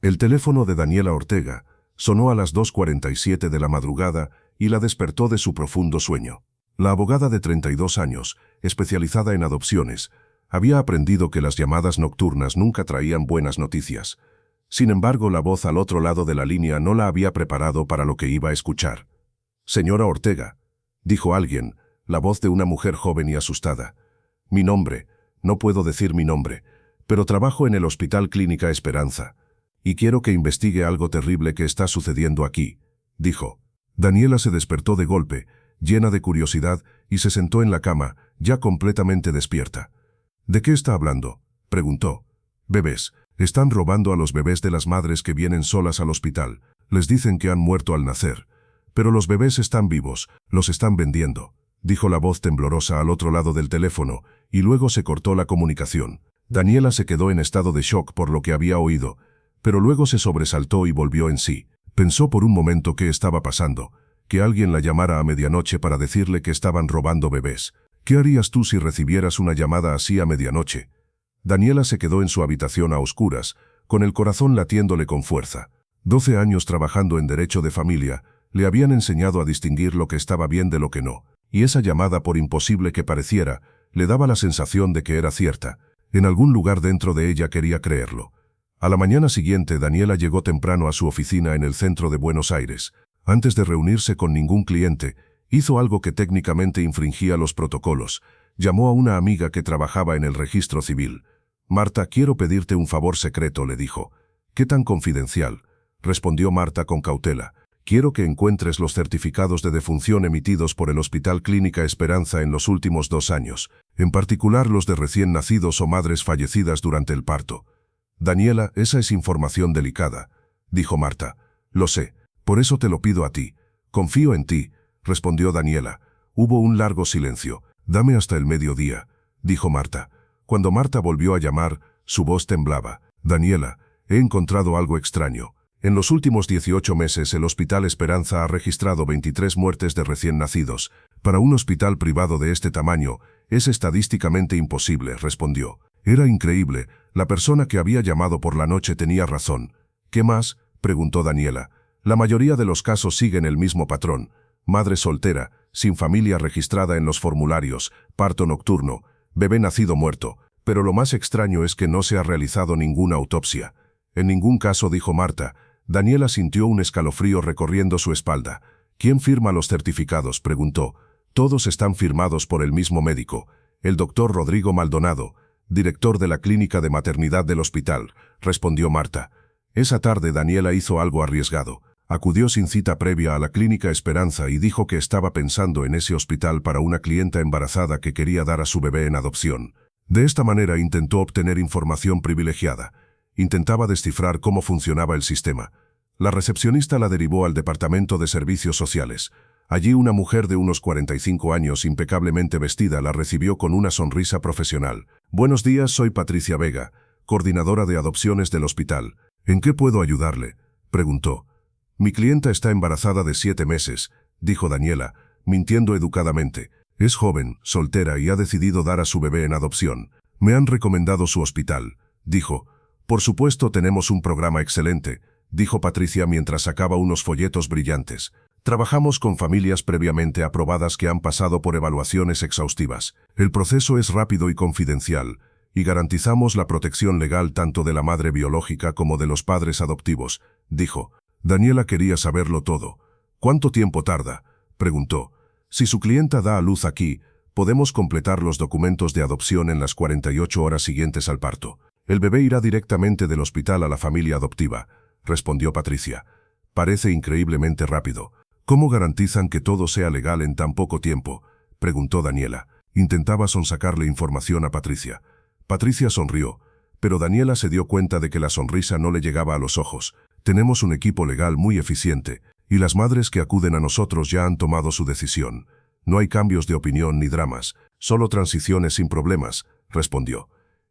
El teléfono de Daniela Ortega sonó a las 2:47 de la madrugada y la despertó de su profundo sueño. La abogada de 32 años, especializada en adopciones, había aprendido que las llamadas nocturnas nunca traían buenas noticias. Sin embargo, la voz al otro lado de la línea no la había preparado para lo que iba a escuchar. «Señora Ortega», dijo alguien, la voz de una mujer joven y asustada. «Mi nombre, no puedo decir mi nombre, pero trabajo en el Hospital Clínica Esperanza, y quiero que investigue algo terrible que está sucediendo aquí», dijo. Daniela se despertó de golpe, llena de curiosidad, y se sentó en la cama, ya completamente despierta. «¿De qué está hablando?», preguntó. «Bebés. Están robando a los bebés de las madres que vienen solas al hospital. Les dicen que han muerto al nacer. Pero los bebés están vivos, los están vendiendo», dijo la voz temblorosa al otro lado del teléfono, y luego se cortó la comunicación. Daniela se quedó en estado de shock por lo que había oído, pero luego se sobresaltó y volvió en sí. Pensó por un momento qué estaba pasando, que alguien la llamara a medianoche para decirle que estaban robando bebés. ¿Qué harías tú si recibieras una llamada así a medianoche? Daniela se quedó en su habitación a oscuras, con el corazón latiéndole con fuerza. 12 años trabajando en derecho de familia le habían enseñado a distinguir lo que estaba bien de lo que no, y esa llamada, por imposible que pareciera, le daba la sensación de que era cierta. En algún lugar dentro de ella quería creerlo. A la mañana siguiente, Daniela llegó temprano a su oficina en el centro de Buenos Aires. Antes de reunirse con ningún cliente, hizo algo que técnicamente infringía los protocolos. Llamó a una amiga que trabajaba en el registro civil. «Marta, quiero pedirte un favor secreto», le dijo. «¿Qué tan confidencial?», respondió Marta con cautela. «Quiero que encuentres los certificados de defunción emitidos por el Hospital Clínica Esperanza en los últimos 2 años, en particular los de recién nacidos o madres fallecidas durante el parto». «Daniela, esa es información delicada», dijo Marta. «Lo sé, por eso te lo pido a ti. Confío en ti», respondió Daniela. Hubo un largo silencio. «Dame hasta el mediodía», dijo Marta. Cuando Marta volvió a llamar, su voz temblaba. «Daniela, he encontrado algo extraño. En los últimos 18 meses el Hospital Esperanza ha registrado 23 muertes de recién nacidos. Para un hospital privado de este tamaño, es estadísticamente imposible», respondió. Era increíble, la persona que había llamado por la noche tenía razón. «¿Qué más?», preguntó Daniela. «La mayoría de los casos siguen el mismo patrón. Madre soltera, sin familia registrada en los formularios, parto nocturno, bebé nacido muerto. Pero lo más extraño es que no se ha realizado ninguna autopsia». «En ningún caso», dijo Marta. Daniela sintió un escalofrío recorriendo su espalda. «¿Quién firma los certificados?», preguntó. «Todos están firmados por el mismo médico, el doctor Rodrigo Maldonado, director de la clínica de maternidad del hospital», respondió Marta. Esa tarde Daniela hizo algo arriesgado. Acudió sin cita previa a la Clínica Esperanza y dijo que estaba pensando en ese hospital para una clienta embarazada que quería dar a su bebé en adopción. De esta manera intentó obtener información privilegiada. Intentaba descifrar cómo funcionaba el sistema. La recepcionista la derivó al Departamento de Servicios Sociales. Allí una mujer de unos 45 años, impecablemente vestida, la recibió con una sonrisa profesional. «Buenos días, soy Patricia Vega, coordinadora de adopciones del hospital. ¿En qué puedo ayudarle?», preguntó. «Mi clienta está embarazada de 7 meses», dijo Daniela, mintiendo educadamente. «Es joven, soltera y ha decidido dar a su bebé en adopción. Me han recomendado su hospital», dijo. «Por supuesto, tenemos un programa excelente», dijo Patricia mientras sacaba unos folletos brillantes. «Trabajamos con familias previamente aprobadas que han pasado por evaluaciones exhaustivas. El proceso es rápido y confidencial, y garantizamos la protección legal tanto de la madre biológica como de los padres adoptivos», dijo. Daniela quería saberlo todo. «¿Cuánto tiempo tarda?», preguntó. «Si su clienta da a luz aquí, podemos completar los documentos de adopción en las 48 horas siguientes al parto. El bebé irá directamente del hospital a la familia adoptiva», respondió Patricia. «Parece increíblemente rápido. ¿Cómo garantizan que todo sea legal en tan poco tiempo?», preguntó Daniela. Intentaba sonsacarle información a Patricia. Patricia sonrió, pero Daniela se dio cuenta de que la sonrisa no le llegaba a los ojos. «Tenemos un equipo legal muy eficiente, y las madres que acuden a nosotros ya han tomado su decisión. No hay cambios de opinión ni dramas, solo transiciones sin problemas», respondió.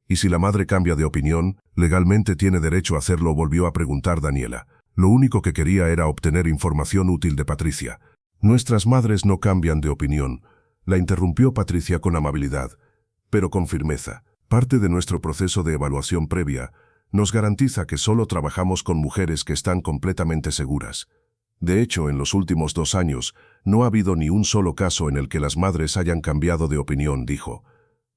«¿Y si la madre cambia de opinión, legalmente tiene derecho a hacerlo?», volvió a preguntar Daniela. Lo único que quería era obtener información útil de Patricia. «Nuestras madres no cambian de opinión», la interrumpió Patricia con amabilidad, pero con firmeza. «Parte de nuestro proceso de evaluación previa nos garantiza que solo trabajamos con mujeres que están completamente seguras. De hecho, en los últimos 2 años, no ha habido ni un solo caso en el que las madres hayan cambiado de opinión, dijo.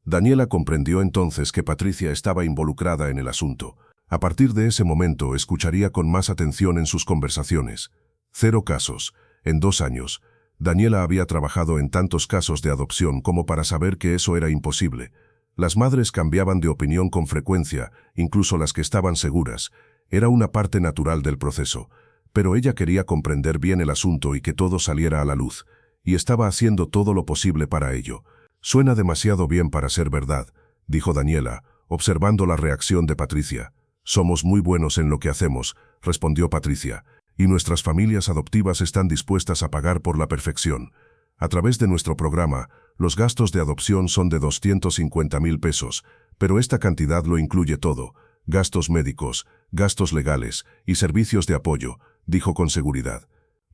Daniela comprendió entonces que Patricia estaba involucrada en el asunto. A partir de ese momento, escucharía con más atención en sus conversaciones. 0 casos. En 2 años. Daniela había trabajado en tantos casos de adopción como para saber que eso era imposible. Las madres cambiaban de opinión con frecuencia, incluso las que estaban seguras. Era una parte natural del proceso. Pero ella quería comprender bien el asunto y que todo saliera a la luz, y estaba haciendo todo lo posible para ello. «Suena demasiado bien para ser verdad», dijo Daniela, observando la reacción de Patricia. «Somos muy buenos en lo que hacemos», respondió Patricia, «y nuestras familias adoptivas están dispuestas a pagar por la perfección. A través de nuestro programa, los gastos de adopción son de 250,000 pesos, pero esta cantidad lo incluye todo, gastos médicos, gastos legales y servicios de apoyo», dijo con seguridad.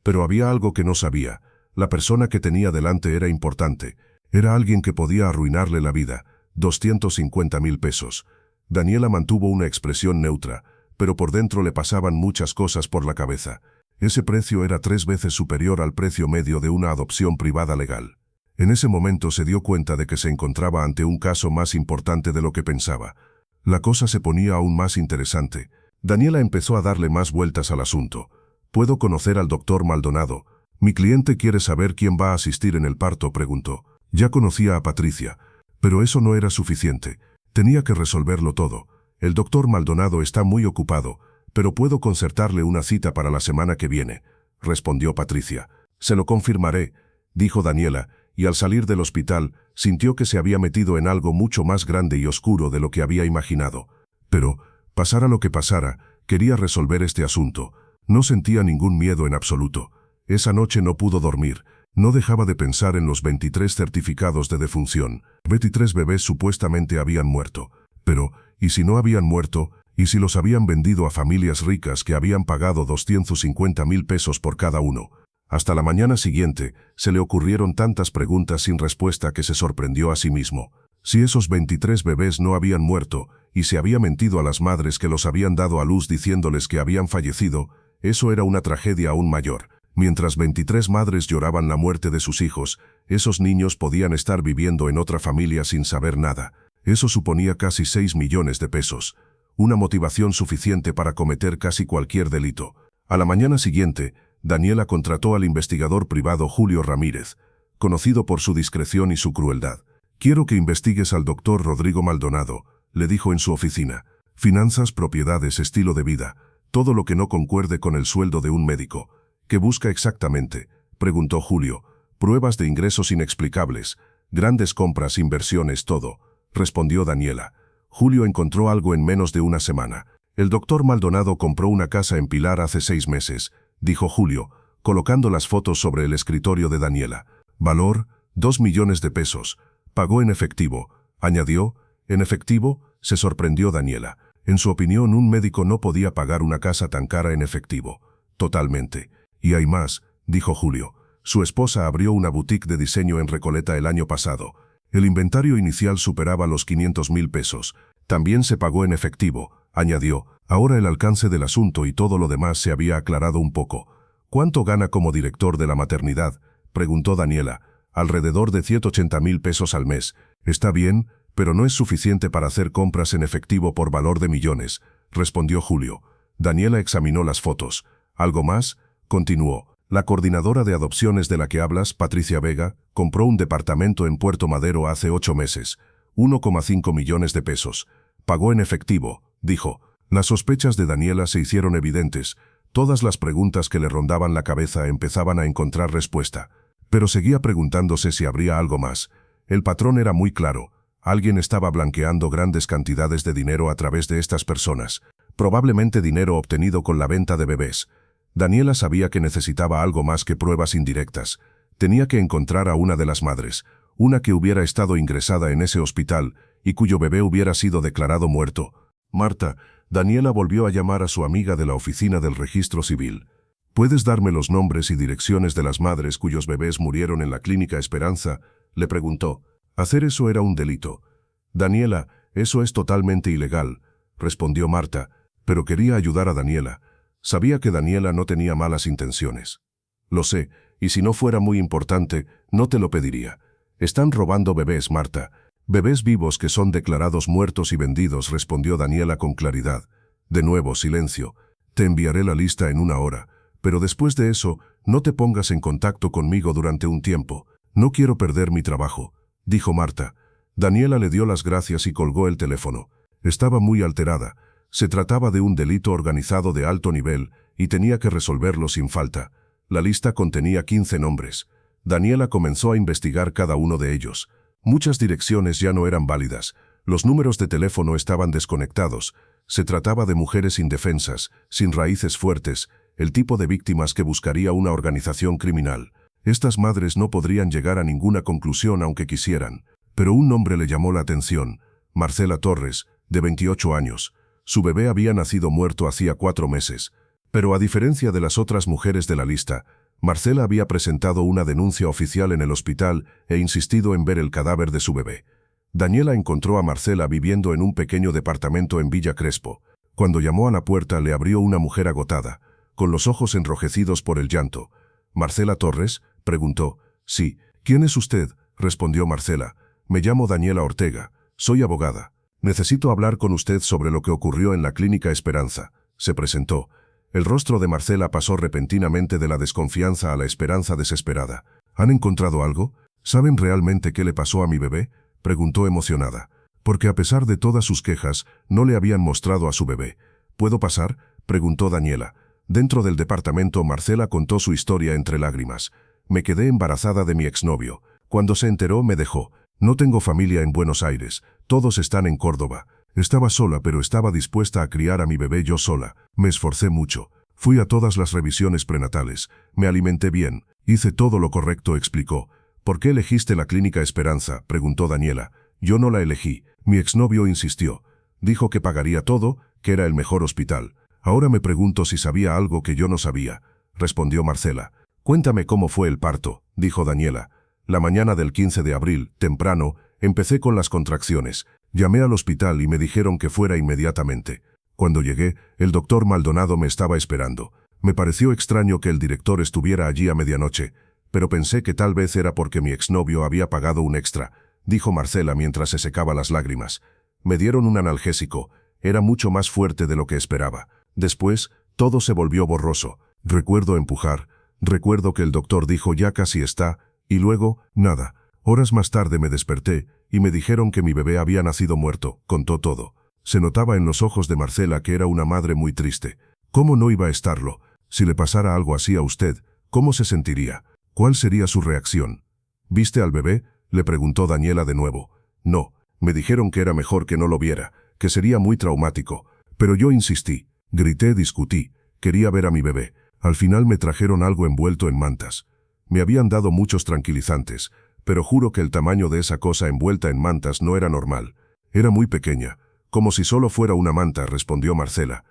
Pero había algo que no sabía. La persona que tenía delante era importante. Era alguien que podía arruinarle la vida. 250,000 pesos. Daniela mantuvo una expresión neutra, pero por dentro le pasaban muchas cosas por la cabeza. Ese precio era 3 veces superior al precio medio de una adopción privada legal. En ese momento se dio cuenta de que se encontraba ante un caso más importante de lo que pensaba. La cosa se ponía aún más interesante. Daniela empezó a darle más vueltas al asunto. «¿Puedo conocer al doctor Maldonado? Mi cliente quiere saber quién va a asistir en el parto», preguntó. Ya conocía a Patricia, pero eso no era suficiente. Tenía que resolverlo todo. «El doctor Maldonado está muy ocupado, pero puedo concertarle una cita para la semana que viene», respondió Patricia. «Se lo confirmaré», dijo Daniela, y al salir del hospital sintió que se había metido en algo mucho más grande y oscuro de lo que había imaginado. Pero, pasara lo que pasara, quería resolver este asunto. No sentía ningún miedo en absoluto. Esa noche no pudo dormir. No dejaba de pensar en los 23 certificados de defunción. 23 bebés supuestamente habían muerto. Pero, ¿y si no habían muerto? ¿Y si los habían vendido a familias ricas que habían pagado 250,000 pesos por cada uno? Hasta la mañana siguiente, se le ocurrieron tantas preguntas sin respuesta que se sorprendió a sí mismo. Si esos 23 bebés no habían muerto, y se había mentido a las madres que los habían dado a luz diciéndoles que habían fallecido, eso era una tragedia aún mayor. Mientras 23 madres lloraban la muerte de sus hijos, esos niños podían estar viviendo en otra familia sin saber nada. Eso suponía casi 6 millones de pesos. Una motivación suficiente para cometer casi cualquier delito. A la mañana siguiente, Daniela contrató al investigador privado Julio Ramírez, conocido por su discreción y su crueldad. «Quiero que investigues al doctor Rodrigo Maldonado», le dijo en su oficina. «Finanzas, propiedades, estilo de vida, todo lo que no concuerde con el sueldo de un médico». «¿Qué busca exactamente?», preguntó Julio. «Pruebas de ingresos inexplicables, grandes compras, inversiones, todo», respondió Daniela. Julio encontró algo en menos de una semana. «El doctor Maldonado compró una casa en Pilar hace 6 meses», dijo Julio, colocando las fotos sobre el escritorio de Daniela. «Valor, 2 millones de pesos. Pagó en efectivo», añadió. «¿En efectivo?», se sorprendió Daniela. En su opinión, un médico no podía pagar una casa tan cara en efectivo. «Totalmente. Y hay más», dijo Julio. Su esposa abrió una boutique de diseño en Recoleta el año pasado. El inventario inicial superaba los 500,000 pesos. También se pagó en efectivo, añadió. Ahora el alcance del asunto y todo lo demás se había aclarado un poco. «¿Cuánto gana como director de la maternidad?», preguntó Daniela. «Alrededor de 180,000 pesos al mes. Está bien, pero no es suficiente para hacer compras en efectivo por valor de millones», respondió Julio. Daniela examinó las fotos. «¿Algo más?», continuó. «La coordinadora de adopciones de la que hablas, Patricia Vega, compró un departamento en Puerto Madero hace 8 meses. 1,5 millones de pesos. Pagó en efectivo», dijo. Las sospechas de Daniela se hicieron evidentes. Todas las preguntas que le rondaban la cabeza empezaban a encontrar respuesta. Pero seguía preguntándose si habría algo más. El patrón era muy claro. Alguien estaba blanqueando grandes cantidades de dinero a través de estas personas. Probablemente dinero obtenido con la venta de bebés. Daniela sabía que necesitaba algo más que pruebas indirectas. Tenía que encontrar a una de las madres, una que hubiera estado ingresada en ese hospital y cuyo bebé hubiera sido declarado muerto. «Marta», Daniela volvió a llamar a su amiga de la oficina del registro civil. «¿Puedes darme los nombres y direcciones de las madres cuyos bebés murieron en la clínica Esperanza?», le preguntó. Hacer eso era un delito. «Daniela, eso es totalmente ilegal», respondió Marta, pero quería ayudar a Daniela. Sabía que Daniela no tenía malas intenciones. Lo sé, y si no fuera muy importante, no te lo pediría. Están robando bebés, Marta. Bebés vivos que son declarados muertos y vendidos, respondió Daniela con claridad. De nuevo, silencio. Te enviaré la lista en 1 hora, pero después de eso, no te pongas en contacto conmigo durante un tiempo. No quiero perder mi trabajo, dijo Marta. Daniela le dio las gracias y colgó el teléfono. Estaba muy alterada. Se trataba de un delito organizado de alto nivel y tenía que resolverlo sin falta. La lista contenía 15 nombres. Daniela comenzó a investigar cada uno de ellos. Muchas direcciones ya no eran válidas. Los números de teléfono estaban desconectados. Se trataba de mujeres indefensas, sin raíces fuertes, el tipo de víctimas que buscaría una organización criminal. Estas madres no podrían llegar a ninguna conclusión aunque quisieran. Pero un nombre le llamó la atención. Marcela Torres, de 28 años. Su bebé había nacido muerto hacía 4 meses. Pero a diferencia de las otras mujeres de la lista, Marcela había presentado una denuncia oficial en el hospital e insistido en ver el cadáver de su bebé. Daniela encontró a Marcela viviendo en un pequeño departamento en Villa Crespo. Cuando llamó a la puerta le abrió una mujer agotada, con los ojos enrojecidos por el llanto. «¿Marcela Torres?», preguntó. «Sí». «¿Quién es usted?», respondió Marcela. «Me llamo Daniela Ortega. Soy abogada. Necesito hablar con usted sobre lo que ocurrió en la Clínica Esperanza», se presentó. El rostro de Marcela pasó repentinamente de la desconfianza a la esperanza desesperada. «¿Han encontrado algo? ¿Saben realmente qué le pasó a mi bebé?», preguntó emocionada. Porque a pesar de todas sus quejas, no le habían mostrado a su bebé. «¿Puedo pasar?», preguntó Daniela. Dentro del departamento, Marcela contó su historia entre lágrimas. «Me quedé embarazada de mi exnovio. Cuando se enteró, me dejó. No tengo familia en Buenos Aires. Todos están en Córdoba. Estaba sola, pero estaba dispuesta a criar a mi bebé yo sola. Me esforcé mucho. Fui a todas las revisiones prenatales. Me alimenté bien. Hice todo lo correcto», explicó. «¿Por qué elegiste la Clínica Esperanza?», preguntó Daniela. «Yo no la elegí. Mi exnovio insistió. Dijo que pagaría todo, que era el mejor hospital. Ahora me pregunto si sabía algo que yo no sabía», respondió Marcela. «Cuéntame cómo fue el parto», dijo Daniela. «La mañana del 15 de abril, temprano, empecé con las contracciones. Llamé al hospital y me dijeron que fuera inmediatamente. Cuando llegué, el doctor Maldonado me estaba esperando. Me pareció extraño que el director estuviera allí a medianoche, pero pensé que tal vez era porque mi exnovio había pagado un extra», dijo Marcela mientras se secaba las lágrimas. «Me dieron un analgésico. Era mucho más fuerte de lo que esperaba. Después, todo se volvió borroso. Recuerdo empujar. Recuerdo que el doctor dijo ya casi está, y luego, nada. Horas más tarde me desperté y me dijeron que mi bebé había nacido muerto», contó todo. Se notaba en los ojos de Marcela que era una madre muy triste. ¿Cómo no iba a estarlo? Si le pasara algo así a usted, ¿cómo se sentiría? ¿Cuál sería su reacción? «¿Viste al bebé?», le preguntó Daniela de nuevo. «No, me dijeron que era mejor que no lo viera, que sería muy traumático. Pero yo insistí. Grité, discutí. Quería ver a mi bebé. Al final me trajeron algo envuelto en mantas. Me habían dado muchos tranquilizantes, pero juro que el tamaño de esa cosa envuelta en mantas no era normal. Era muy pequeña, como si solo fuera una manta», respondió Marcela.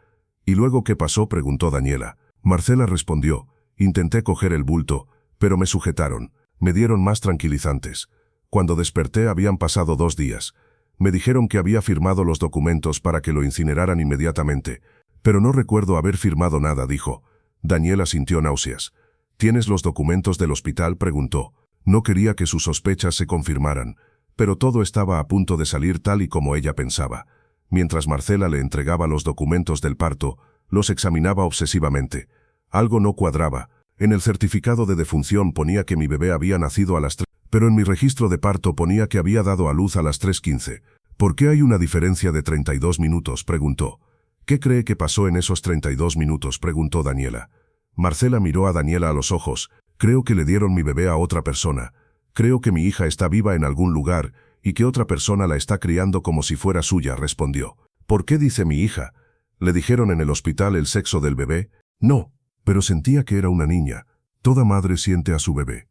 «¿Y luego qué pasó?», preguntó Daniela. Marcela respondió. «Intenté coger el bulto, pero me sujetaron. Me dieron más tranquilizantes. Cuando desperté habían pasado 2 días. Me dijeron que había firmado los documentos para que lo incineraran inmediatamente, pero no recuerdo haber firmado nada», dijo. Daniela sintió náuseas. «¿Tienes los documentos del hospital?», preguntó. No quería que sus sospechas se confirmaran, pero todo estaba a punto de salir tal y como ella pensaba. Mientras Marcela le entregaba los documentos del parto, los examinaba obsesivamente. Algo no cuadraba. En el certificado de defunción ponía que mi bebé había nacido a las 3, pero en mi registro de parto ponía que había dado a luz a las 3:15. «¿Por qué hay una diferencia de 32 minutos?», preguntó. «¿Qué cree que pasó en esos 32 minutos?», preguntó Daniela. Marcela miró a Daniela a los ojos. «Creo que le dieron mi bebé a otra persona. Creo que mi hija está viva en algún lugar y que otra persona la está criando como si fuera suya», respondió. «¿Por qué dice mi hija? ¿Le dijeron en el hospital el sexo del bebé?». «No, pero sentía que era una niña. Toda madre siente a su bebé».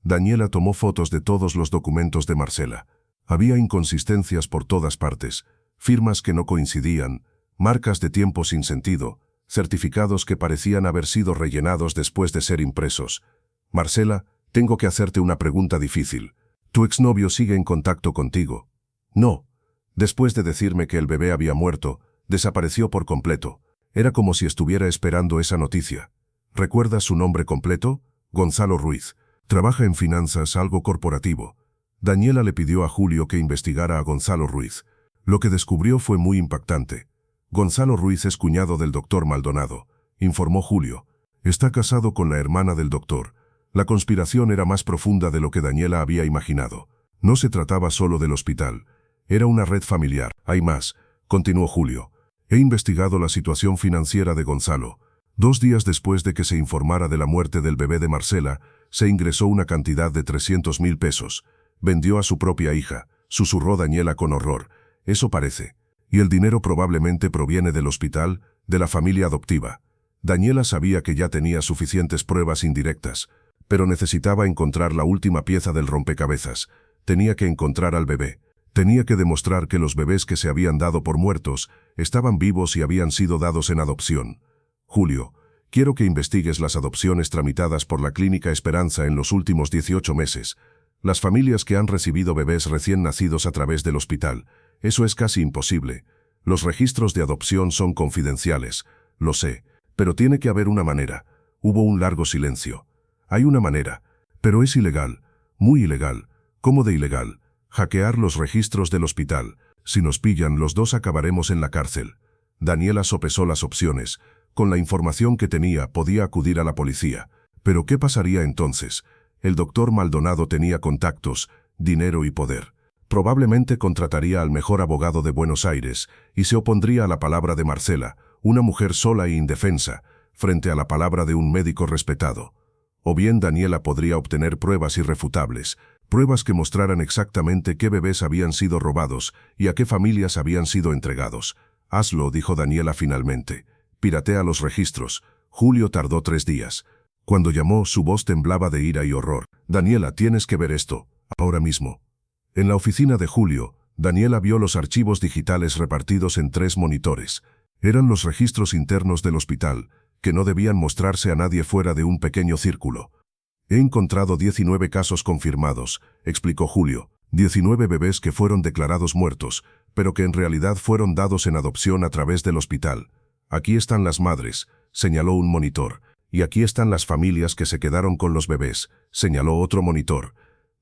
Daniela tomó fotos de todos los documentos de Marcela. Había inconsistencias por todas partes, firmas que no coincidían, marcas de tiempo sin sentido, certificados que parecían haber sido rellenados después de ser impresos. «Marcela, tengo que hacerte una pregunta difícil. ¿Tu exnovio sigue en contacto contigo?». «No». Después de decirme que el bebé había muerto, Desapareció por completo. Era como si estuviera esperando esa noticia. ¿Recuerdas su nombre completo? Gonzalo Ruiz. Trabaja en finanzas, algo corporativo. Daniela le pidió a Julio que investigara a Gonzalo Ruiz. Lo que descubrió fue muy impactante. Gonzalo Ruiz es cuñado del doctor Maldonado, informó Julio. Está casado con la hermana del doctor. La conspiración era más profunda de lo que Daniela había imaginado. No se trataba solo del hospital. Era una red familiar. Hay más, continuó Julio. He investigado la situación financiera de Gonzalo. 2 días después de que se informara de la muerte del bebé de Marcela, se ingresó una cantidad de 300,000 pesos. Vendió a su propia hija, susurró Daniela con horror. Eso parece. Y el dinero probablemente proviene del hospital, de la familia adoptiva. Daniela sabía que ya tenía suficientes pruebas indirectas, pero necesitaba encontrar la última pieza del rompecabezas. Tenía que encontrar al bebé. Tenía que demostrar que los bebés que se habían dado por muertos estaban vivos y habían sido dados en adopción. Julio, quiero que investigues las adopciones tramitadas por la Clínica Esperanza en los últimos 18 meses. Las familias que han recibido bebés recién nacidos a través del hospital. Eso es casi imposible. Los registros de adopción son confidenciales, lo sé, pero tiene que haber una manera. Hubo un largo silencio. Hay una manera, pero es ilegal, muy ilegal. ¿Cómo de ilegal? Hackear los registros del hospital. Si nos pillan, los dos acabaremos en la cárcel. Daniela sopesó las opciones. Con la información que tenía, podía acudir a la policía. Pero ¿qué pasaría entonces? El doctor Maldonado tenía contactos, dinero y poder. Probablemente contrataría al mejor abogado de Buenos Aires y se opondría a la palabra de Marcela, una mujer sola e indefensa, frente a la palabra de un médico respetado. O bien Daniela podría obtener pruebas irrefutables, pruebas que mostraran exactamente qué bebés habían sido robados y a qué familias habían sido entregados. Hazlo, dijo Daniela finalmente. Piratea los registros. Julio tardó 3 días. Cuando llamó, su voz temblaba de ira y horror. Daniela, tienes que ver esto, ahora mismo. En la oficina de Julio, Daniela vio los archivos digitales repartidos en 3 monitores. Eran los registros internos del hospital, que no debían mostrarse a nadie fuera de un pequeño círculo. He encontrado 19 casos confirmados, explicó Julio. 19 bebés que fueron declarados muertos, pero que en realidad fueron dados en adopción a través del hospital. Aquí están las madres, señaló un monitor, y aquí están las familias que se quedaron con los bebés, señaló otro monitor.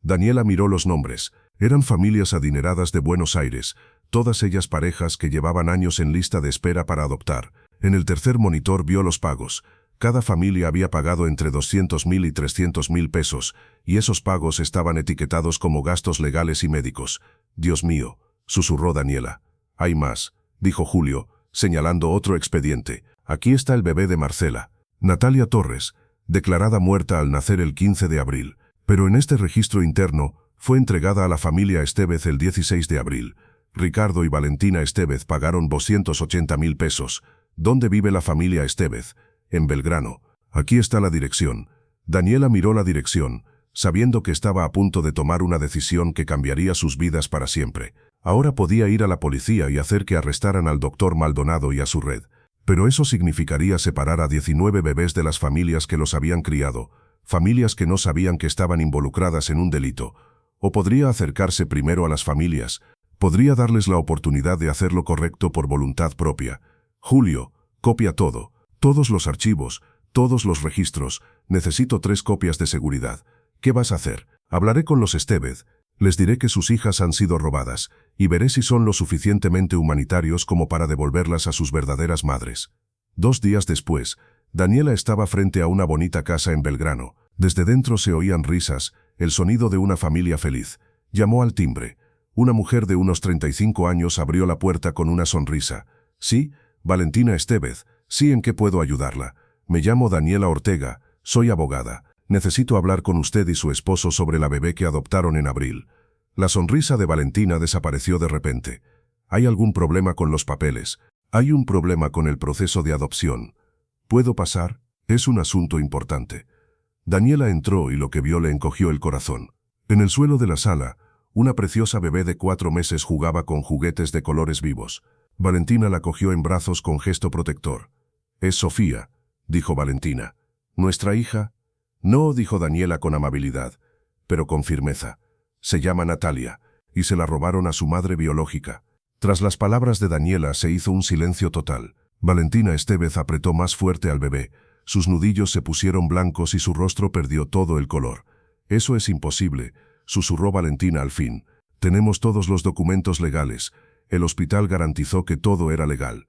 Daniela miró los nombres. Eran familias adineradas de Buenos Aires, todas ellas parejas que llevaban años en lista de espera para adoptar. En el tercer monitor vio los pagos. Cada familia había pagado entre 200,000 y 300,000 pesos, y esos pagos estaban etiquetados como gastos legales y médicos. Dios mío, susurró Daniela. Hay más, dijo Julio, señalando otro expediente. Aquí está el bebé de Marcela, Natalia Torres, declarada muerta al nacer el 15 de abril. Pero en este registro interno, fue entregada a la familia Estevez el 16 de abril. Ricardo y Valentina Estevez pagaron 280,000 pesos. ¿Dónde vive la familia Estevez? En Belgrano. Aquí está la dirección. Daniela miró la dirección, sabiendo que estaba a punto de tomar una decisión que cambiaría sus vidas para siempre. Ahora podía ir a la policía y hacer que arrestaran al doctor Maldonado y a su red. Pero eso significaría separar a 19 bebés de las familias que los habían criado, familias que no sabían que estaban involucradas en un delito. O podría acercarse primero a las familias, podría darles la oportunidad de hacer lo correcto por voluntad propia. Julio, copia todo, todos los archivos, todos los registros. Necesito 3 copias de seguridad. ¿Qué vas a hacer? Hablaré con los Estevez, les diré que sus hijas han sido robadas, y veré si son lo suficientemente humanitarios como para devolverlas a sus verdaderas madres. 2 días después, Daniela estaba frente a una bonita casa en Belgrano. Desde dentro se oían risas, el sonido de una familia feliz. Llamó al timbre. Una mujer de unos 35 años abrió la puerta con una sonrisa. Sí, Valentina Estevez. Sí, ¿en qué puedo ayudarla? Me llamo Daniela Ortega, soy abogada. Necesito hablar con usted y su esposo sobre la bebé que adoptaron en abril. La sonrisa de Valentina desapareció de repente. ¿Hay algún problema con los papeles? Hay un problema con el proceso de adopción. ¿Puedo pasar? Es un asunto importante. Daniela entró y lo que vio le encogió el corazón. En el suelo de la sala, una preciosa bebé de 4 meses jugaba con juguetes de colores vivos. Valentina la cogió en brazos con gesto protector. «Es Sofía», dijo Valentina. «¿Nuestra hija?» «No», dijo Daniela con amabilidad, pero con firmeza. «Se llama Natalia, y se la robaron a su madre biológica». Tras las palabras de Daniela se hizo un silencio total. Valentina Estevez apretó más fuerte al bebé. Sus nudillos se pusieron blancos y su rostro perdió todo el color. «Eso es imposible», susurró Valentina al fin. «Tenemos todos los documentos legales. El hospital garantizó que todo era legal».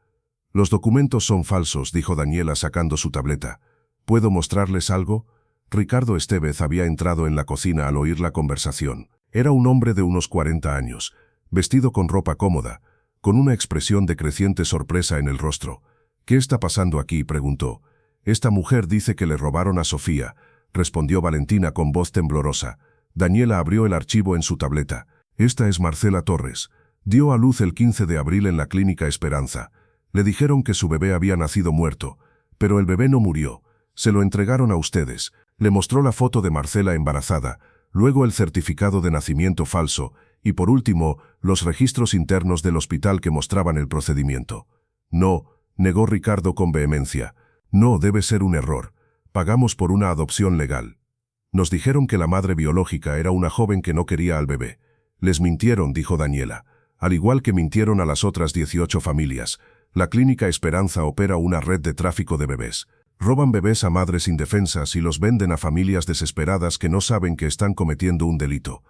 «Los documentos son falsos», dijo Daniela sacando su tableta. «¿Puedo mostrarles algo?» Ricardo Estevez había entrado en la cocina al oír la conversación. Era un hombre de unos 40 años, vestido con ropa cómoda, con una expresión de creciente sorpresa en el rostro. «¿Qué está pasando aquí?», preguntó. «Esta mujer dice que le robaron a Sofía», respondió Valentina con voz temblorosa. Daniela abrió el archivo en su tableta. «Esta es Marcela Torres. Dio a luz el 15 de abril en la Clínica Esperanza. Le dijeron que su bebé había nacido muerto, pero el bebé no murió. Se lo entregaron a ustedes». Le mostró la foto de Marcela embarazada, luego el certificado de nacimiento falso y por último los registros internos del hospital que mostraban el procedimiento. «No», negó Ricardo con vehemencia. «No, debe ser un error. Pagamos por una adopción legal. Nos dijeron que la madre biológica era una joven que no quería al bebé». «Les mintieron», dijo Daniela, «al igual que mintieron a las otras 18 familias. La Clínica Esperanza opera una red de tráfico de bebés. Roban bebés a madres indefensas y los venden a familias desesperadas que no saben que están cometiendo un delito».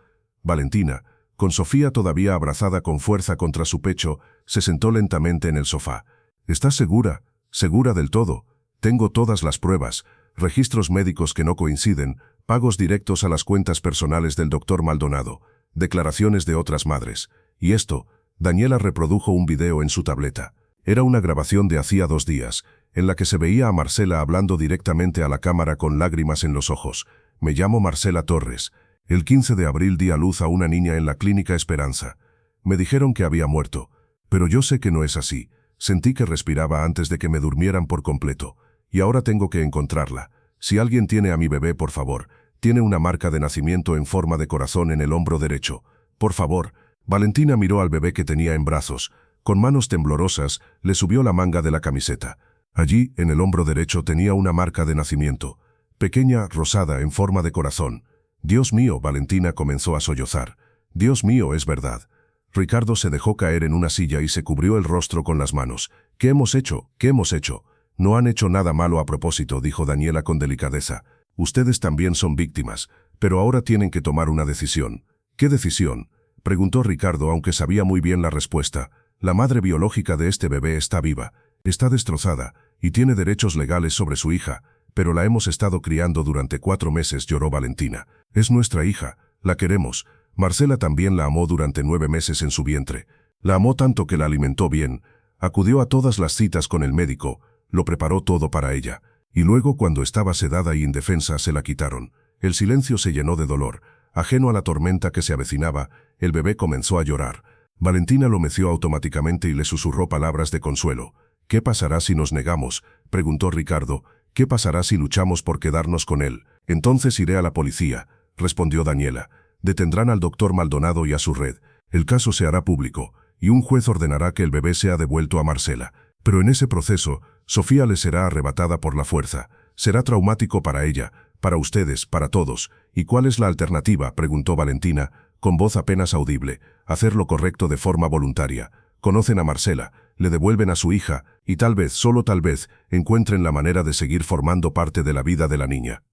Valentina, con Sofía todavía abrazada con fuerza contra su pecho, se sentó lentamente en el sofá. «¿Estás segura? ¿Segura del todo? Tengo todas las pruebas, registros médicos que no coinciden, pagos directos a las cuentas personales del doctor Maldonado, declaraciones de otras madres. Y esto», Daniela reprodujo un video en su tableta. Era una grabación de hacía 2 días, en la que se veía a Marcela hablando directamente a la cámara con lágrimas en los ojos. «Me llamo Marcela Torres. El 15 de abril di a luz a una niña en la Clínica Esperanza. Me dijeron que había muerto, pero yo sé que no es así. Sentí que respiraba antes de que me durmieran por completo, y ahora tengo que encontrarla. Si alguien tiene a mi bebé, por favor. Tiene una marca de nacimiento en forma de corazón en el hombro derecho. Por favor». Valentina miró al bebé que tenía en brazos. Con manos temblorosas, le subió la manga de la camiseta. Allí, en el hombro derecho, tenía una marca de nacimiento, pequeña, rosada, en forma de corazón. «Dios mío», Valentina comenzó a sollozar. «Dios mío, es verdad». Ricardo se dejó caer en una silla y se cubrió el rostro con las manos. «¿Qué hemos hecho? ¿Qué hemos hecho?» «No han hecho nada malo a propósito», dijo Daniela con delicadeza. «Ustedes también son víctimas, pero ahora tienen que tomar una decisión». «¿Qué decisión?», preguntó Ricardo, aunque sabía muy bien la respuesta. «La madre biológica de este bebé está viva. Está destrozada y tiene derechos legales sobre su hija, pero la hemos estado criando durante 4 meses», lloró Valentina. «Es nuestra hija, la queremos. Marcela también la amó durante 9 meses en su vientre. La amó tanto que la alimentó bien, acudió a todas las citas con el médico, lo preparó todo para ella. Y luego, cuando estaba sedada y indefensa, se la quitaron». El silencio se llenó de dolor. Ajeno a la tormenta que se avecinaba, el bebé comenzó a llorar. Valentina lo meció automáticamente y le susurró palabras de consuelo. «¿Qué pasará si nos negamos?», preguntó Ricardo. «¿Qué pasará si luchamos por quedarnos con él?». «Entonces iré a la policía», respondió Daniela. «Detendrán al doctor Maldonado y a su red. El caso se hará público, y un juez ordenará que el bebé sea devuelto a Marcela. Pero en ese proceso, Sofía le será arrebatada por la fuerza. Será traumático para ella, para ustedes, para todos». «¿Y cuál es la alternativa?», preguntó Valentina, con voz apenas audible. «Hacer lo correcto de forma voluntaria. Conocen a Marcela, le devuelven a su hija, y tal vez, solo tal vez, encuentren la manera de seguir formando parte de la vida de la niña».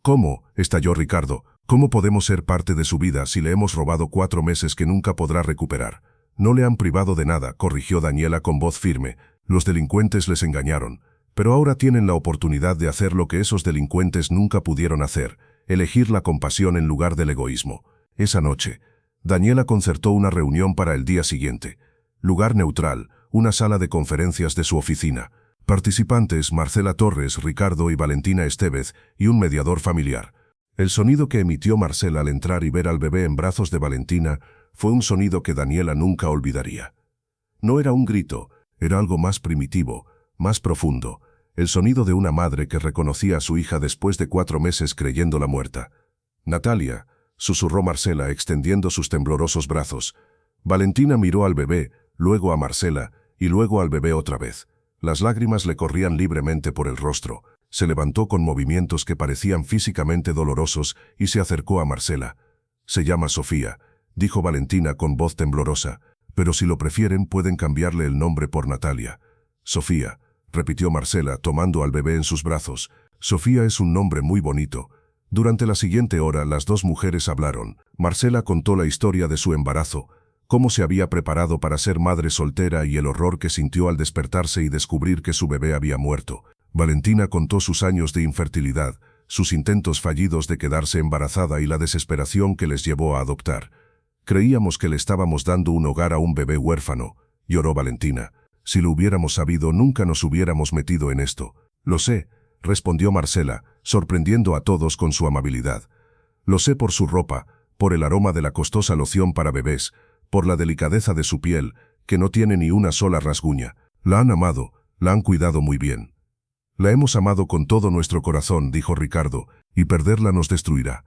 «¿Cómo?», estalló Ricardo. «¿Cómo podemos ser parte de su vida si le hemos robado 4 meses que nunca podrá recuperar?». «No le han privado de nada», corrigió Daniela con voz firme. «Los delincuentes les engañaron. Pero ahora tienen la oportunidad de hacer lo que esos delincuentes nunca pudieron hacer, elegir la compasión en lugar del egoísmo». Esa noche, Daniela concertó una reunión para el día siguiente. Lugar neutral, una sala de conferencias de su oficina. Participantes: Marcela Torres, Ricardo y Valentina Estevez, y un mediador familiar. El sonido que emitió Marcela al entrar y ver al bebé en brazos de Valentina fue un sonido que Daniela nunca olvidaría. No era un grito, era algo más primitivo, más profundo, el sonido de una madre que reconocía a su hija después de 4 meses creyéndola muerta. «Natalia», susurró Marcela extendiendo sus temblorosos brazos. Valentina miró al bebé, luego a Marcela, y luego al bebé otra vez. Las lágrimas le corrían libremente por el rostro. Se levantó con movimientos que parecían físicamente dolorosos y se acercó a Marcela. «Se llama Sofía», dijo Valentina con voz temblorosa. pero si lo prefieren pueden cambiarle el nombre por Natalia. Sofía, repitió Marcela, tomando al bebé en sus brazos. Sofía es un nombre muy bonito. Durante la siguiente hora las dos mujeres hablaron. Marcela contó la historia de su embarazo, cómo se había preparado para ser madre soltera y el horror que sintió al despertarse y descubrir que su bebé había muerto. Valentina contó sus años de infertilidad, sus intentos fallidos de quedarse embarazada y la desesperación que les llevó a adoptar. Creíamos que le estábamos dando un hogar a un bebé huérfano, lloró Valentina. Si lo hubiéramos sabido, nunca nos hubiéramos metido en esto. Lo sé, respondió Marcela, sorprendiendo a todos con su amabilidad. Lo sé por su ropa, por el aroma de la costosa loción para bebés, por la delicadeza de su piel, que no tiene ni una sola rasguña. La han amado, la han cuidado muy bien. La hemos amado con todo nuestro corazón, dijo Ricardo, y perderla nos destruirá.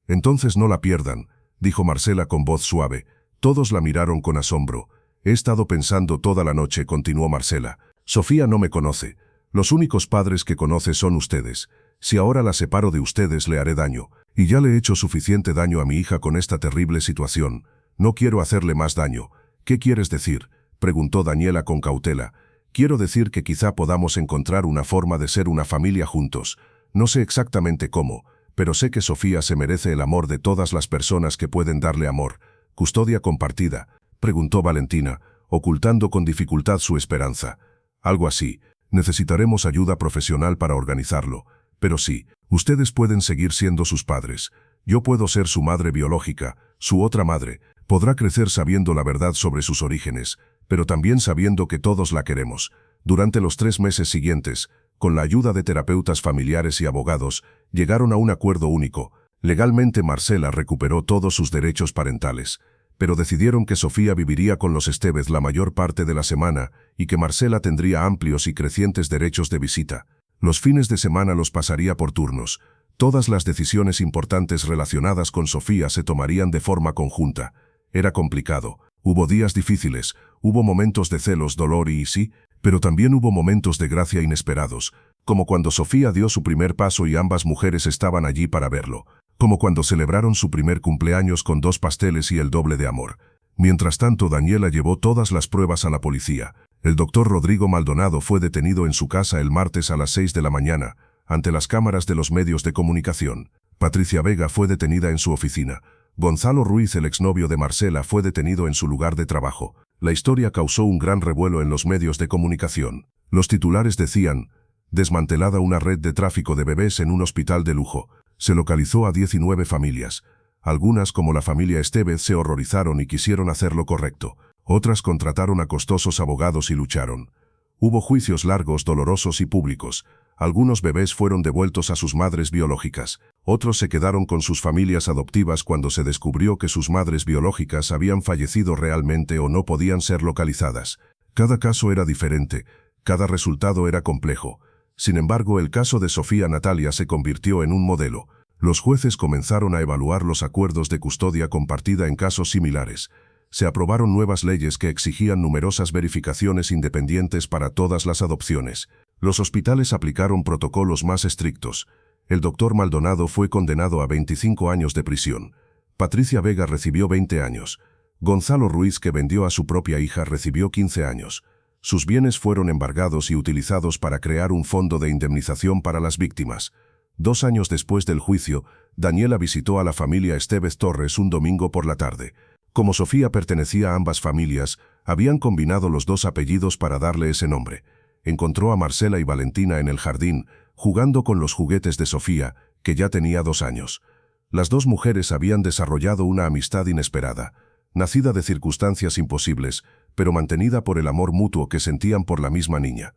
Entonces no la pierdan, dijo Marcela con voz suave. Todos la miraron con asombro. He estado pensando toda la noche, continuó Marcela. Sofía no me conoce. Los únicos padres que conoce son ustedes. Si ahora la separo de ustedes le haré daño, y ya le he hecho suficiente daño a mi hija con esta terrible situación. No quiero hacerle más daño. ¿Qué quieres decir?, preguntó Daniela con cautela. Quiero decir que quizá podamos encontrar una forma de ser una familia juntos. No sé exactamente cómo, pero sé que Sofía se merece el amor de todas las personas que pueden darle amor. ¿Custodia compartida?, preguntó Valentina, ocultando con dificultad su esperanza. Algo así. Necesitaremos ayuda profesional para organizarlo. Pero sí, ustedes pueden seguir siendo sus padres. Yo puedo ser su madre biológica, su otra madre. Podrá crecer sabiendo la verdad sobre sus orígenes, pero también sabiendo que todos la queremos. Durante los 3 meses siguientes, con la ayuda de terapeutas familiares y abogados, llegaron a un acuerdo único. Legalmente Marcela recuperó todos sus derechos parentales, pero decidieron que Sofía viviría con los Estevez la mayor parte de la semana y que Marcela tendría amplios y crecientes derechos de visita. Los fines de semana los pasaría por turnos. Todas las decisiones importantes relacionadas con Sofía se tomarían de forma conjunta. Era complicado. Hubo días difíciles, hubo momentos de celos, dolor y sí, pero también hubo momentos de gracia inesperados, como cuando Sofía dio su primer paso y ambas mujeres estaban allí para verlo, como cuando celebraron su primer cumpleaños con 2 pasteles y el doble de amor. Mientras tanto, Daniela llevó todas las pruebas a la policía. El doctor Rodrigo Maldonado fue detenido en su casa el martes a las 6 de la mañana, ante las cámaras de los medios de comunicación. Patricia Vega fue detenida en su oficina. Gonzalo Ruiz, el exnovio de Marcela, fue detenido en su lugar de trabajo. La historia causó un gran revuelo en los medios de comunicación. Los titulares decían: desmantelada una red de tráfico de bebés en un hospital de lujo. Se localizó a 19 familias. Algunas, como la familia Estevez, se horrorizaron y quisieron hacer lo correcto. Otras contrataron a costosos abogados y lucharon. Hubo juicios largos, dolorosos y públicos. Algunos bebés fueron devueltos a sus madres biológicas. Otros se quedaron con sus familias adoptivas cuando se descubrió que sus madres biológicas habían fallecido realmente o no podían ser localizadas. Cada caso era diferente. Cada resultado era complejo. Sin embargo, el caso de Sofía Natalia se convirtió en un modelo. Los jueces comenzaron a evaluar los acuerdos de custodia compartida en casos similares. Se aprobaron nuevas leyes que exigían numerosas verificaciones independientes para todas las adopciones. Los hospitales aplicaron protocolos más estrictos. El doctor Maldonado fue condenado a 25 años de prisión. Patricia Vega recibió 20 años. Gonzalo Ruiz, que vendió a su propia hija, recibió 15 años. Sus bienes fueron embargados y utilizados para crear un fondo de indemnización para las víctimas. 2 años después del juicio, Daniela visitó a la familia Estevez Torres un domingo por la tarde. Como Sofía pertenecía a ambas familias, habían combinado los 2 apellidos para darle ese nombre. Encontró a Marcela y Valentina en el jardín, jugando con los juguetes de Sofía, que ya tenía 2 años. Las 2 mujeres habían desarrollado una amistad inesperada, nacida de circunstancias imposibles, pero mantenida por el amor mutuo que sentían por la misma niña.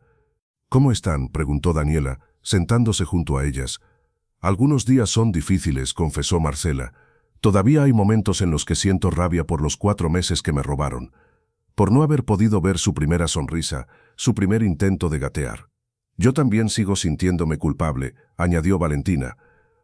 ¿Cómo están?, preguntó Daniela, sentándose junto a ellas. Algunos días son difíciles, confesó Marcela. Todavía hay momentos en los que siento rabia por los 4 meses que me robaron, por no haber podido ver su primera sonrisa, su primer intento de gatear. Yo también sigo sintiéndome culpable, añadió Valentina.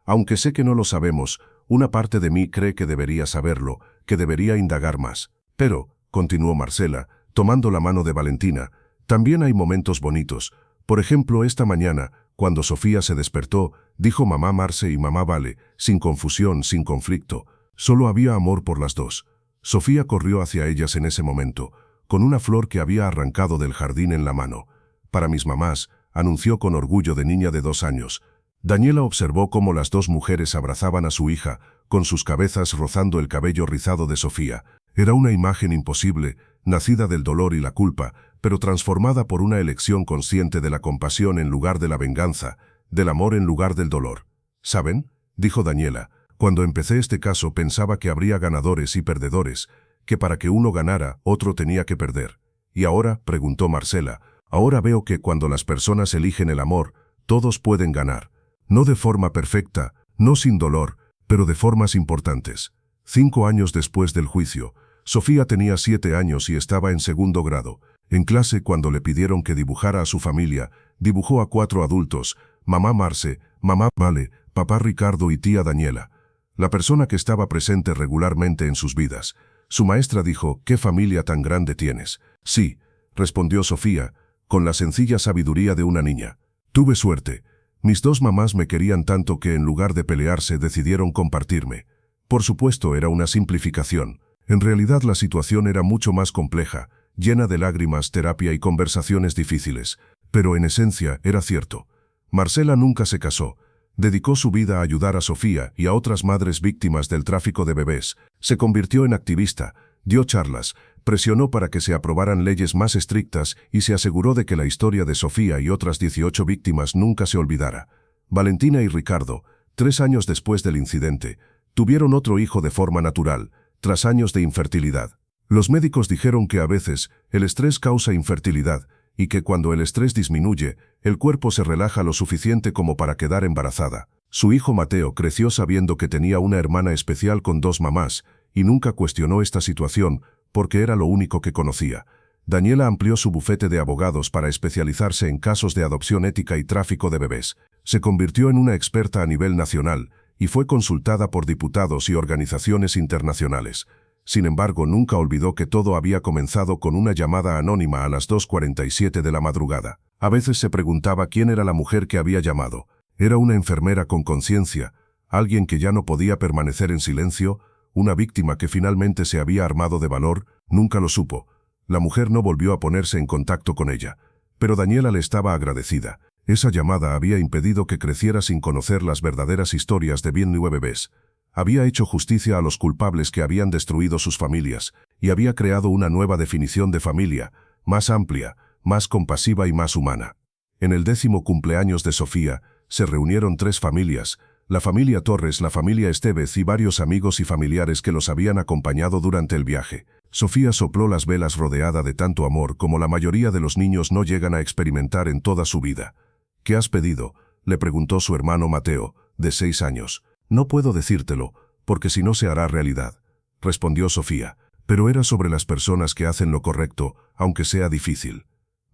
Aunque sé que no lo sabemos, una parte de mí cree que debería saberlo, que debería indagar más. Pero, continuó Marcela, tomando la mano de Valentina, también hay momentos bonitos. Por ejemplo, esta mañana, cuando Sofía se despertó, dijo mamá Marce y mamá Vale, sin confusión, sin conflicto. Solo había amor por las 2. Sofía corrió hacia ellas en ese momento, con una flor que había arrancado del jardín en la mano. «Para mis mamás», anunció con orgullo de niña de 2 años. Daniela observó cómo las dos mujeres abrazaban a su hija, con sus cabezas rozando el cabello rizado de Sofía. Era una imagen imposible, nacida del dolor y la culpa, pero transformada por una elección consciente de la compasión en lugar de la venganza, del amor en lugar del dolor. «¿Saben?», dijo Daniela, «cuando empecé este caso pensaba que habría ganadores y perdedores, que para que uno ganara, otro tenía que perder. ¿Y ahora?», preguntó Marcela, «ahora veo que cuando las personas eligen el amor, todos pueden ganar. No de forma perfecta, no sin dolor, pero de formas importantes». 5 años después del juicio, Sofía tenía 7 años y estaba en 2º grado. En clase, cuando le pidieron que dibujara a su familia, dibujó a 4 adultos: mamá Marce, mamá Male, papá Ricardo y tía Daniela. La persona que estaba presente regularmente en sus vidas. Su maestra dijo: «¿Qué familia tan grande tienes?». «Sí», respondió Sofía, con la sencilla sabiduría de una niña. «Tuve suerte. Mis 2 mamás me querían tanto que en lugar de pelearse decidieron compartirme». Por supuesto, era una simplificación. En realidad la situación era mucho más compleja, llena de lágrimas, terapia y conversaciones difíciles. Pero en esencia era cierto. Marcela nunca se casó. Dedicó su vida a ayudar a Sofía y a otras madres víctimas del tráfico de bebés. Se convirtió en activista, dio charlas, presionó para que se aprobaran leyes más estrictas y se aseguró de que la historia de Sofía y otras 18 víctimas nunca se olvidara. Valentina y Ricardo, 3 años después del incidente, tuvieron otro hijo de forma natural, tras años de infertilidad. Los médicos dijeron que a veces el estrés causa infertilidad y que cuando el estrés disminuye, el cuerpo se relaja lo suficiente como para quedar embarazada. Su hijo Mateo creció sabiendo que tenía una hermana especial con 2 mamás y nunca cuestionó esta situación porque era lo único que conocía. Daniela amplió su bufete de abogados para especializarse en casos de adopción ética y tráfico de bebés. Se convirtió en una experta a nivel nacional y fue consultada por diputados y organizaciones internacionales. Sin embargo, nunca olvidó que todo había comenzado con una llamada anónima a las 2:47 de la madrugada. A veces se preguntaba quién era la mujer que había llamado. ¿Era una enfermera con conciencia? ¿Alguien que ya no podía permanecer en silencio? ¿Una víctima que finalmente se había armado de valor? Nunca lo supo. La mujer no volvió a ponerse en contacto con ella. Pero Daniela le estaba agradecida. Esa llamada había impedido que creciera sin conocer las verdaderas historias de bien 9 bebés. Había hecho justicia a los culpables que habían destruido sus familias, y había creado una nueva definición de familia, más amplia, más compasiva y más humana. En el 10º cumpleaños de Sofía, se reunieron 3 familias: la familia Torres, la familia Estevez y varios amigos y familiares que los habían acompañado durante el viaje. Sofía sopló las velas rodeada de tanto amor como la mayoría de los niños no llegan a experimentar en toda su vida. «¿Qué has pedido?», le preguntó su hermano Mateo, de 6 años. «No puedo decírtelo, porque si no se hará realidad», respondió Sofía. Pero era sobre las personas que hacen lo correcto, aunque sea difícil.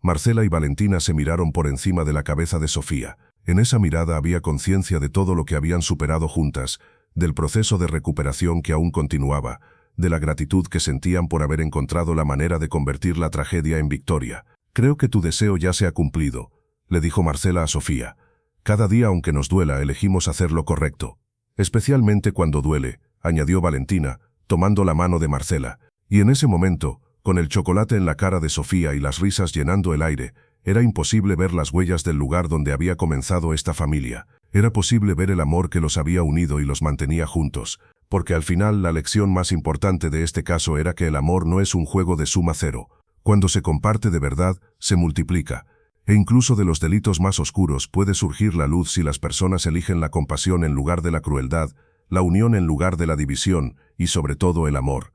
Marcela y Valentina se miraron por encima de la cabeza de Sofía. En esa mirada había conciencia de todo lo que habían superado juntas, del proceso de recuperación que aún continuaba, de la gratitud que sentían por haber encontrado la manera de convertir la tragedia en victoria. «Creo que tu deseo ya se ha cumplido», le dijo Marcela a Sofía. «Cada día, aunque nos duela, elegimos hacer lo correcto. Especialmente cuando duele», añadió Valentina, tomando la mano de Marcela. Y en ese momento, con el chocolate en la cara de Sofía y las risas llenando el aire, era imposible ver las huellas del lugar donde había comenzado esta familia. Era posible ver el amor que los había unido y los mantenía juntos, porque al final la lección más importante de este caso era que el amor no es un juego de suma cero. Cuando se comparte de verdad, se multiplica. E incluso de los delitos más oscuros puede surgir la luz si las personas eligen la compasión en lugar de la crueldad, la unión en lugar de la división y sobre todo el amor.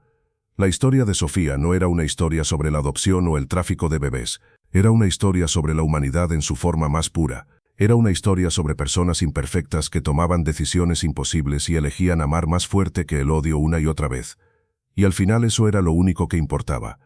La historia de Sofía no era una historia sobre la adopción o el tráfico de bebés. Era una historia sobre la humanidad en su forma más pura. Era una historia sobre personas imperfectas que tomaban decisiones imposibles y elegían amar más fuerte que el odio una y otra vez. Y al final eso era lo único que importaba.